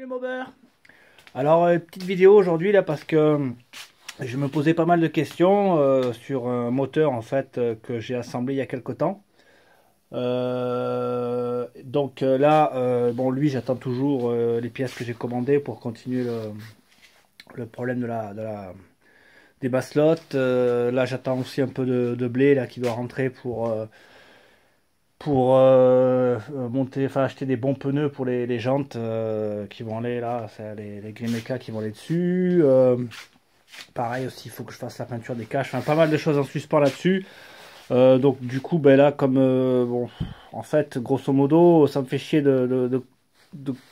les mobbers. Alors petite vidéo aujourd'hui là parce que je me posais pas mal de questions sur un moteur en fait que j'ai assemblé il y a quelque temps. Bon lui j'attends toujours les pièces que j'ai commandées pour continuer le problème des bas slots. Là j'attends aussi un peu de blé là qui doit rentrer pour monter, enfin acheter des bons pneus pour les jantes qui vont aller là, c'est les Grimeca qui vont aller dessus. Pareil aussi, il faut que je fasse la peinture des caches, enfin pas mal de choses en suspens là-dessus. Donc du coup, ben là, comme bon, en fait, grosso modo, ça me fait chier de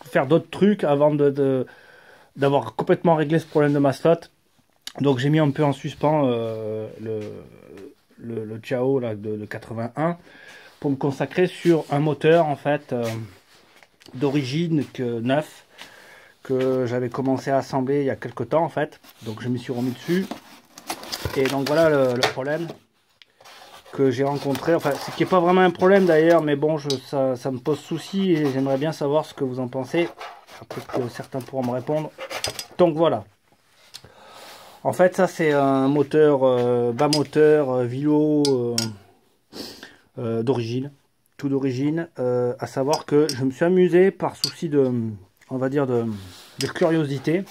faire d'autres trucs avant d'avoir complètement réglé ce problème de ma slot. Donc j'ai mis un peu en suspens le Ciao là, de 81 pour me consacrer sur un moteur en fait d'origine neuf que j'avais commencé à assembler il y a quelques temps en fait. Donc je m'y suis remis dessus. Et donc voilà le problème que j'ai rencontré. Enfin, ce qui n'est pas vraiment un problème d'ailleurs, mais bon, ça me pose souci et j'aimerais bien savoir ce que vous en pensez. Peut-être que certains pourront me répondre. Donc voilà. En fait, ça c'est un moteur, bas moteur, Vilo d'origine. Tout d'origine. À savoir que je me suis amusé par souci on va dire de curiosité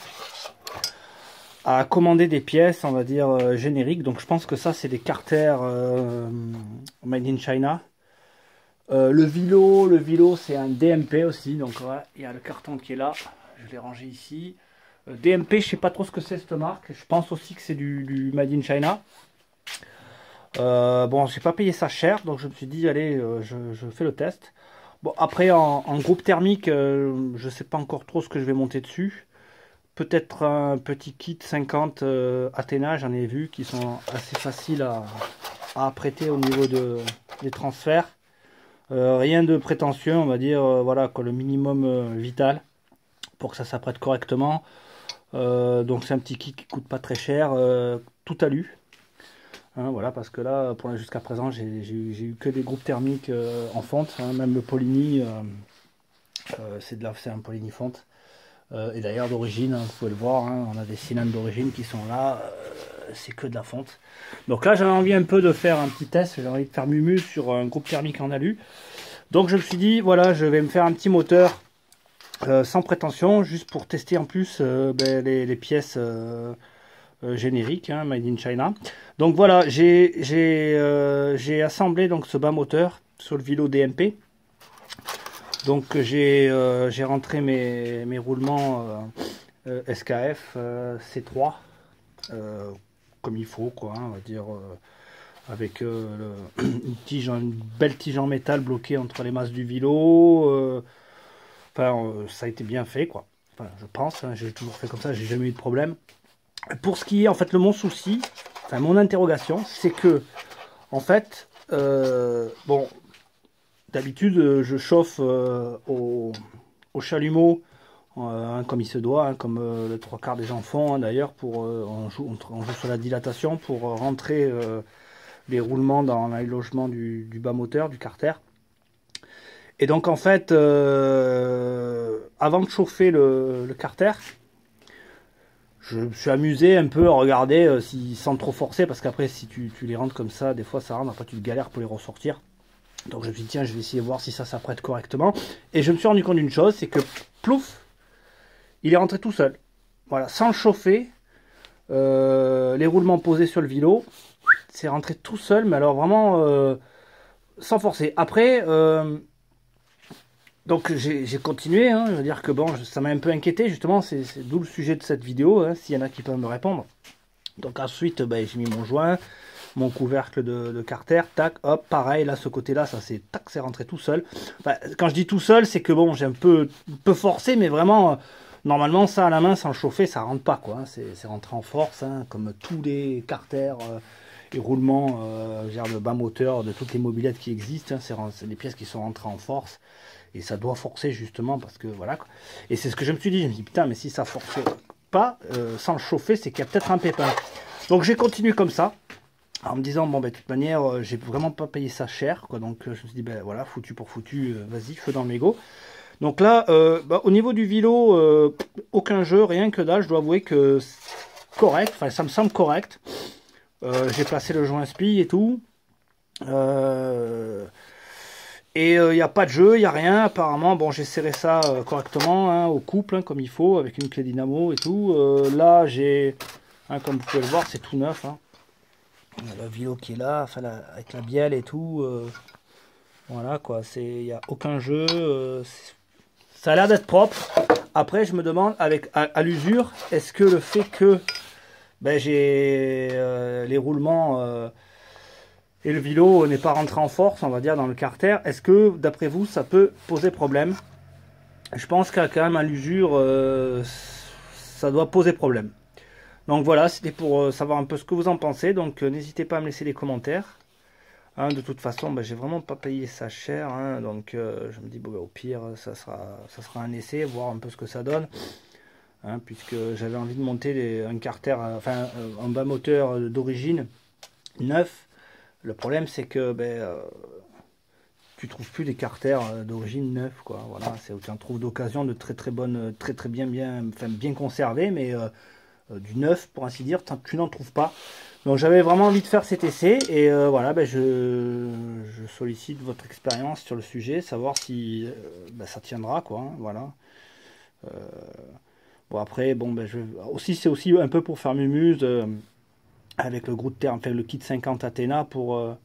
à commander des pièces, on va dire génériques. Donc je pense que ça c'est des carters made in China. Le Vilo c'est un DMP aussi. Donc voilà, il y a le carton qui est là. Je l'ai rangé ici. DMP, je sais pas trop ce que c'est cette marque. Je pense aussi que c'est du made in China. Bon, j'ai pas payé ça cher, donc je me suis dit allez, je fais le test. Bon, après en groupe thermique, je sais pas encore trop ce que je vais monter dessus. Peut-être un petit kit 50 Athena, j'en ai vu qui sont assez faciles à apprêter au niveau des transferts. Rien de prétentieux, on va dire, voilà, quoi, le minimum vital pour que ça s'apprête correctement. Donc c'est un petit kit qui coûte pas très cher, tout alu. Hein, voilà, parce que là, jusqu'à présent, j'ai eu que des groupes thermiques en fonte, hein, même le Poligny, c'est un Poligny fonte. Et d'ailleurs d'origine, hein, vous pouvez le voir, hein, on a des cylindres d'origine qui sont là, c'est que de la fonte. Donc là j'avais envie un peu de faire un petit test, j'ai envie de faire mumu sur un groupe thermique en alu. Donc je me suis dit, voilà, je vais me faire un petit moteur sans prétention, juste pour tester en plus les pièces génériques, hein, made in China. Donc voilà, j'ai assemblé donc ce bas moteur sur le Vilo DMP. Donc j'ai rentré mes roulements SKF C3 comme il faut quoi, hein, on va dire avec une belle tige en métal bloquée entre les masses du Vilo. Enfin ça a été bien fait quoi. Enfin je pense, hein, j'ai toujours fait comme ça, j'ai jamais eu de problème. Pour ce qui est en fait mon souci, enfin mon interrogation, c'est que en fait bon. D'habitude, je chauffe au chalumeau, hein, comme il se doit, hein, comme le trois quarts des gens font, hein, d'ailleurs, on joue sur la dilatation pour rentrer les roulements dans le logement du bas moteur, du carter. Et donc, en fait, avant de chauffer le carter, je me suis amusé un peu à regarder sans trop forcer, parce qu'après, si tu les rentres comme ça, des fois ça rentre, après tu galères pour les ressortir. Donc je me suis dit tiens, je vais essayer de voir si ça s'apprête correctement. Et je me suis rendu compte d'une chose, c'est que plouf, il est rentré tout seul. Voilà, sans chauffer, les roulements posés sur le Vilo, c'est rentré tout seul, mais alors vraiment sans forcer. Après, donc j'ai continué, hein, je veux dire que bon, ça m'a un peu inquiété justement, c'est d'où le sujet de cette vidéo, hein, s'il y en a qui peuvent me répondre. Donc ensuite, ben, j'ai mis mon joint, mon couvercle de carter, tac, hop, pareil, là, ce côté-là, ça c'est tac, c'est rentré tout seul. Enfin, quand je dis tout seul, c'est que bon, j'ai un peu forcé, mais vraiment, normalement, ça à la main, sans le chauffer, ça rentre pas, quoi. Hein, c'est rentré en force, hein, comme tous les carters et roulements, genre de bas moteur, de toutes les mobylettes qui existent, hein, c'est des pièces qui sont rentrées en force, et ça doit forcer justement, parce que voilà, quoi. Et c'est ce que je me suis dit, putain, mais si ça forçait pas, sans le chauffer, c'est qu'il y a peut-être un pépin. Donc j'ai continué comme ça. En me disant, bon, ben, de toute manière, j'ai vraiment pas payé ça cher, quoi. Donc, je me suis dit, ben voilà, foutu pour foutu, vas-y, feu dans le mégot. Donc là, au niveau du vélo, aucun jeu, rien que dalle. Je dois avouer que c'est correct, enfin ça me semble correct. J'ai placé le joint spi et tout. Et il n'y a pas de jeu, il n'y a rien apparemment. Bon, j'ai serré ça correctement hein, au couple, hein, comme il faut, avec une clé dynamo et tout. Là, j'ai, hein, comme vous pouvez le voir, c'est tout neuf. Hein. Il y a le vélo qui est là, enfin, avec la bielle et tout. Voilà quoi, il n'y a aucun jeu. Ça a l'air d'être propre. Après, je me demande, à l'usure, est-ce que le fait que ben, j'ai les roulements et le vélo n'est pas rentré en force, on va dire, dans le carter, est-ce que, d'après vous, ça peut poser problème? Je pense qu'à quand même à l'usure, ça doit poser problème. Donc voilà, c'était pour savoir un peu ce que vous en pensez. Donc n'hésitez pas à me laisser des commentaires. Hein, de toute façon, ben, j'ai vraiment pas payé ça cher. Hein, donc je me dis, bon, ben, au pire, ça sera un essai, voir un peu ce que ça donne. Hein, puisque j'avais envie de monter un carter, enfin un bas moteur d'origine neuf. Le problème, c'est que ben, tu trouves plus des carters d'origine neuf, quoi. Voilà, tu en trouves d'occasion de très très bonnes, bien conservées, mais du neuf, pour ainsi dire, tu n'en trouves pas. Donc j'avais vraiment envie de faire cet essai et voilà, ben, je sollicite votre expérience sur le sujet, savoir si ben, ça tiendra, quoi. Hein, voilà. Bon après, bon ben c'est aussi un peu pour faire mumuse avec le groupe de terre, enfin le kit 50 Athena pour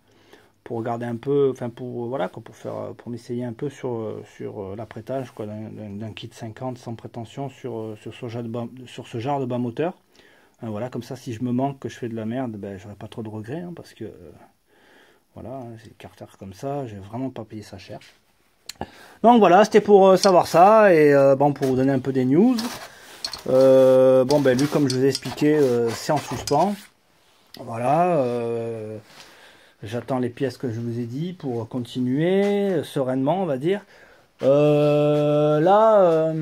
regarder un peu, enfin pour voilà quoi, pour m'essayer un peu sur l'apprêtage quoi d'un kit 50 sans prétention sur ce genre de bas moteur. Hein, voilà, comme ça si je me manque que je fais de la merde, ben j'aurai pas trop de regrets hein, parce que voilà, hein, c'est des carters comme ça, j'ai vraiment pas payé ça cher. Donc voilà, c'était pour savoir ça et bon pour vous donner un peu des news. Bon ben lui comme je vous ai expliqué c'est en suspens. Voilà. J'attends les pièces que je vous ai dit pour continuer sereinement, on va dire. Là,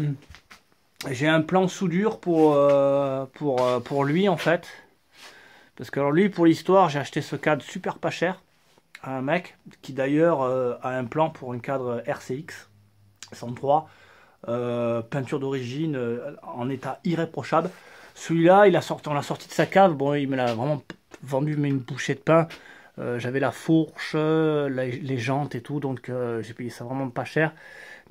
j'ai un plan soudure pour lui, en fait. Parce que alors lui, pour l'histoire, j'ai acheté ce cadre super pas cher à un mec qui d'ailleurs a un plan pour un cadre RCX 103. Peinture d'origine en état irréprochable. Celui-là, on l'a sorti de sa cave. Bon, il me l'a vraiment vendu, mais une bouchée de pain. J'avais la fourche, les jantes et tout, donc j'ai payé ça vraiment pas cher.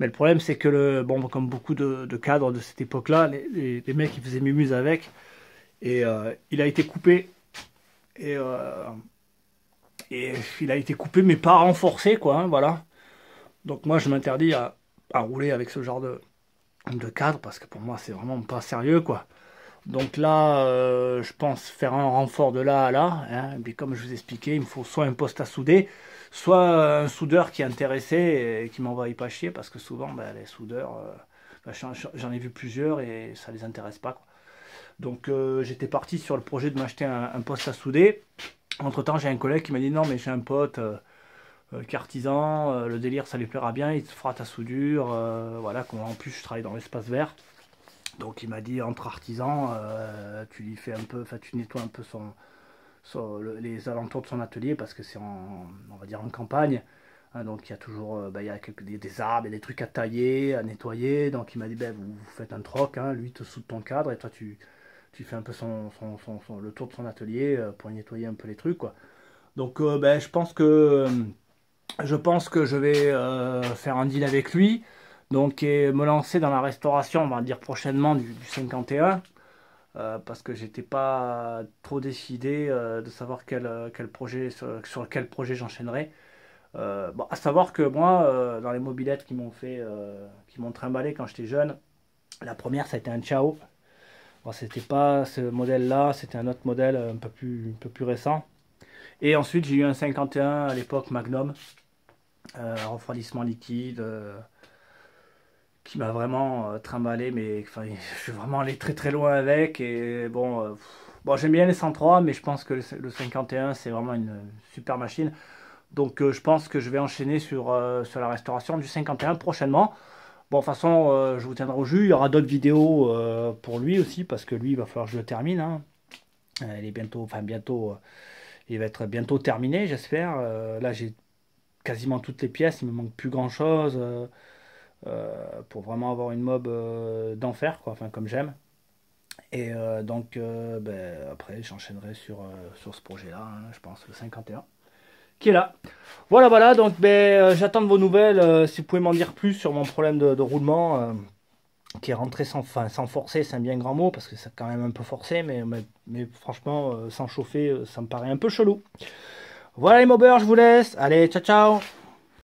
Mais le problème, c'est que bon, comme beaucoup de cadres de cette époque-là, les mecs ils faisaient mumuse avec, et il a été coupé. Et, il a été coupé, mais pas renforcé, quoi. Hein, voilà. Donc moi, je m'interdis à rouler avec ce genre de cadre parce que pour moi, c'est vraiment pas sérieux, quoi. Donc là, je pense faire un renfort de là à là. Hein, et puis comme je vous expliquais, il me faut soit un poste à souder, soit un soudeur qui est intéressé et qui m'envoie pas chier parce que souvent, ben, les soudeurs, ben, j'en ai vu plusieurs et ça les intéresse pas, quoi. Donc j'étais parti sur le projet de m'acheter un poste à souder. Entre-temps, j'ai un collègue qui m'a dit non, mais j'ai un pote qui est artisan, le délire ça lui plaira bien, il te fera ta soudure. Voilà, en plus je travaille dans l'espace vert. Donc il m'a dit entre artisans, tu lui fais un peu, enfin tu nettoies un peu les alentours de son atelier parce que c'est on va dire en campagne. Hein, donc il y a toujours il y a des arbres et des trucs à tailler, à nettoyer. Donc il m'a dit ben, vous faites un troc, hein, lui te soude ton cadre et toi tu fais un peu le tour de son atelier pour nettoyer un peu les trucs quoi. Donc ben, je pense que je vais faire un deal avec lui. Donc, et me lancer dans la restauration, on va dire prochainement du 51, parce que j'étais pas trop décidé de savoir quel projet, sur quel projet j'enchaînerais. Bon, à savoir que moi, dans les mobylettes qui m'ont trimballé quand j'étais jeune, la première, ça a été un Ciao. Bon, c'était pas ce modèle-là, c'était un autre modèle un peu plus récent. Et ensuite, j'ai eu un 51 à l'époque Magnum, refroidissement liquide. Qui m'a vraiment trimballé, mais enfin, je suis vraiment allé très très loin avec. Et bon, bon j'aime bien les 103, mais je pense que le 51 c'est vraiment une super machine. Donc je pense que je vais enchaîner sur la restauration du 51 prochainement. Bon, de toute façon, je vous tiendrai au jus. Il y aura d'autres vidéos pour lui aussi, parce que lui, il va falloir que je le termine. Hein. Il est il va être bientôt terminé, j'espère. Là, j'ai quasiment toutes les pièces, il me manque plus grand chose. pour vraiment avoir une mob d'enfer, quoi, enfin comme j'aime. Et donc après j'enchaînerai sur ce projet-là, hein, je pense le 51, qui est là. Voilà, voilà, donc j'attends de vos nouvelles, si vous pouvez m'en dire plus sur mon problème de roulement, qui est rentré sans forcer, c'est un bien grand mot, parce que c'est quand même un peu forcé, mais franchement, sans chauffer, ça me paraît un peu chelou. Voilà les mobers, je vous laisse, allez, ciao ciao.